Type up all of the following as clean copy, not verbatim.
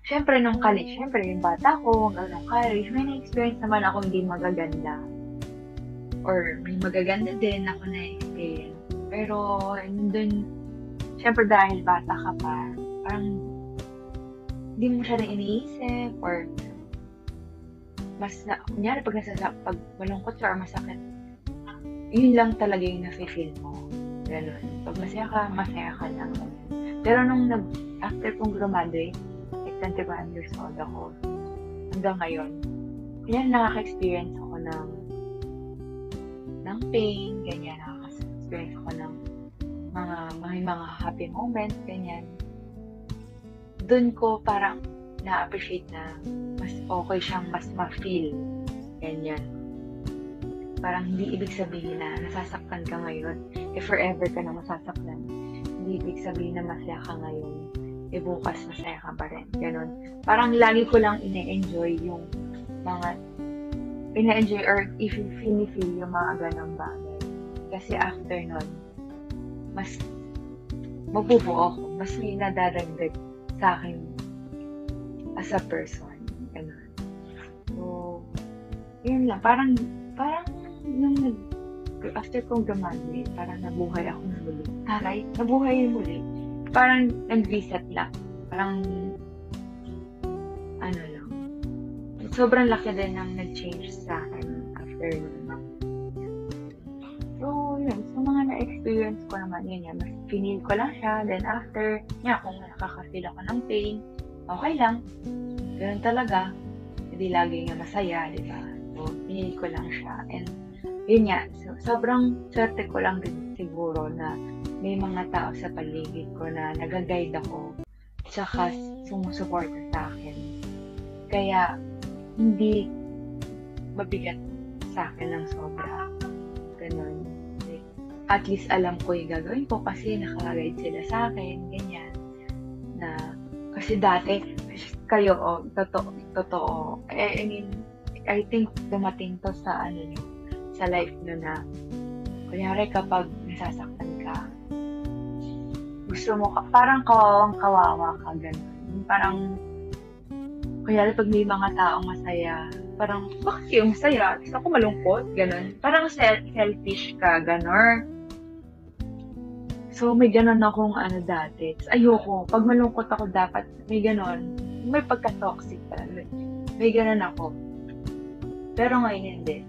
syempre syempre yung bata ko, hanggang nung college, may na-experience naman ako hindi magaganda. Or may magaganda din ako na-experience. Pero, dun, syempre dahil bata ka pa, parang hindi mo siya na iniisip or kunyari pag malungkot ka or masakit, yun lang talaga yung nafe-feel mo. Ganun. Pag masaya ka lang. Pero after kong graduate, like 21 years old ako, hanggang ngayon, kaya nakaka-experience ako ng pain, ganyan, nakaka-experience ako ng mga happy moments, ganyan. Doon ko parang na-appreciate na mas okay siyang mas ma-feel, ganyan. Parang hindi ibig sabihin na nasasaktan ka ngayon, forever ka na masasaktan. Hindi ibig sabihin na masaya ka ngayon, bukas masaya ka pa rin. Ganon. Parang lagi ko lang ine-enjoy yung or if you feel yung mga ganong bagay. Kasi after nun, mas mabubuo ako, mas may nadaragdag sa akin as a person. Ganon. So, yun lang. Parang after kong graduate, parang nabuhay ako muli. Nabuhay muli. Parang nag-reset lang. Parang, lang. Sobrang laki din ng nag-change sa akin after nun. So, yun. So, mga na-experience ko naman yun. Mas pinil ko lang siya. Then after, kung nakaka-feel ako ng pain, okay lang. Ganun talaga. Hindi lagi nga masaya, di ba? So, pinil ko lang siya. And, yun nga, so, sobrang swerte ko lang din siguro na may mga tao sa paligid ko na nag-guide ako tsaka sumusuporta sa akin. Kaya, hindi mabigat sa akin ng sobra. Ganun. At least alam ko yung gagawin ko kasi naka-guide sila sa akin, ganyan. Kasi dati, kayo, totoo. I mean, I think dumating to sa sa life nyo na kunyari kapag nasasaktan ka, gusto mo parang kawawa ka, ganun. Parang kunyari pag may mga taong masaya, parang bakit kayo masaya? Gusto ko malungkot, ganun. Parang selfish ka, ganun. So may ganun akong dati. Ayoko, pag malungkot ako dapat may ganun. May pagka-toxic talaga. May ganun ako. Pero ngayon hindi.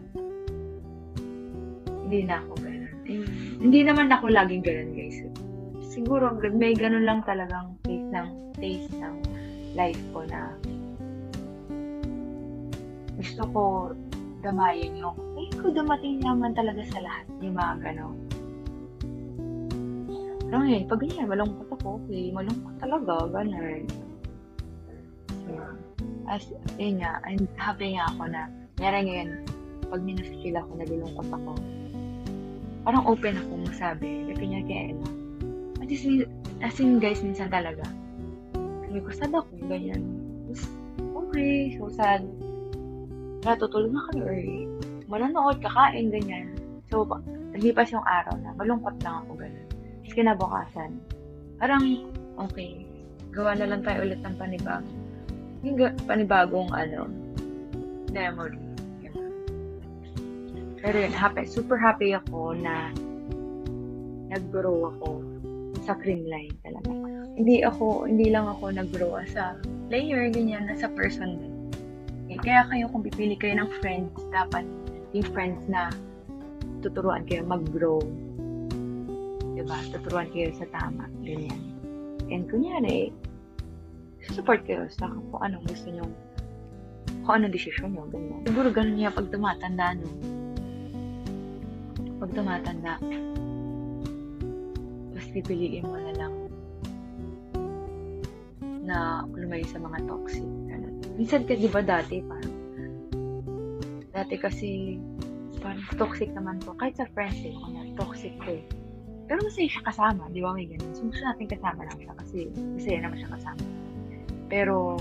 Hindi na ako ganun. Hindi naman ako laging ganun, guys. Siguro may ganun lang talagang taste ng life ko na gusto ko damayin yung ko dumating naman talaga sa lahat yung mga ganun. Pero ngayon, pag ganyan, malungkot ako, okay, malungkot talaga, ganun. So, yun nga, I'm happy nga ako na meron ngayon, pag minafeel ako, nalulungkot ako, parang open akong masabi. Like, kanya kay Ella. As in, guys, minsan talaga. Sabi ko, sad ako, ganyan. Tapos, okay, so sad. Natutulog na kami, or manonood, kakain, ganyan. So, naglipas yung araw na, malungkot lang ako, ganyan. Tapos, kinabukasan, parang, okay, gawa na lang tayo ulit ng panibagong, memory. Pero yun, super happy ako na nag-grow ako sa Creamline talaga. Hindi lang ako nag-grow as a player, ganyan, as a person din. Kaya kung pipili kayo ng friends, dapat yung friends na tuturuan kayo mag-grow. Diba? Tuturuan kayo sa tama, ganyan. And kunyari, support kayo sa kung anong gusto nyo, kung anong desisyon nyo, ganyan. Siguro ganun niya pag tumatanda, no? Pag tumatanda, mas pipiliin mo na lang na lumayo sa mga toxic. Minsan ka, di ba dati, kasi parang toxic naman ko. Kahit sa friends, toxic ko eh. Pero masaya siya kasama, di ba may ganun? So, gusto natin kasama lang siya kasi masaya naman siya kasama. Pero,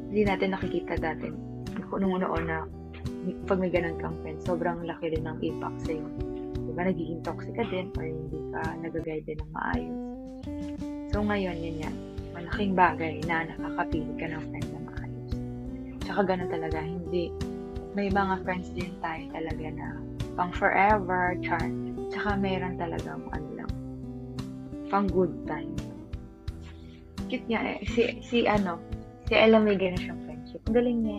hindi natin nakikita dati. Nung una na, pag may ganun kang friends, sobrang laki din ng impact sa'yo. Diba, nagiging toxic ka din or hindi ka nag-guide din ng maayos. So, ngayon, yun yan. malaking bagay na nakakapili ka ng friend na maayos. Tsaka ganun talaga, hindi. May mga friends din tayo talaga na pang forever, char. Tsaka mayroon talagang ano lang, pang good time. Cute niya eh. Si Ella may ganun siyang friendship. Ang galing niya.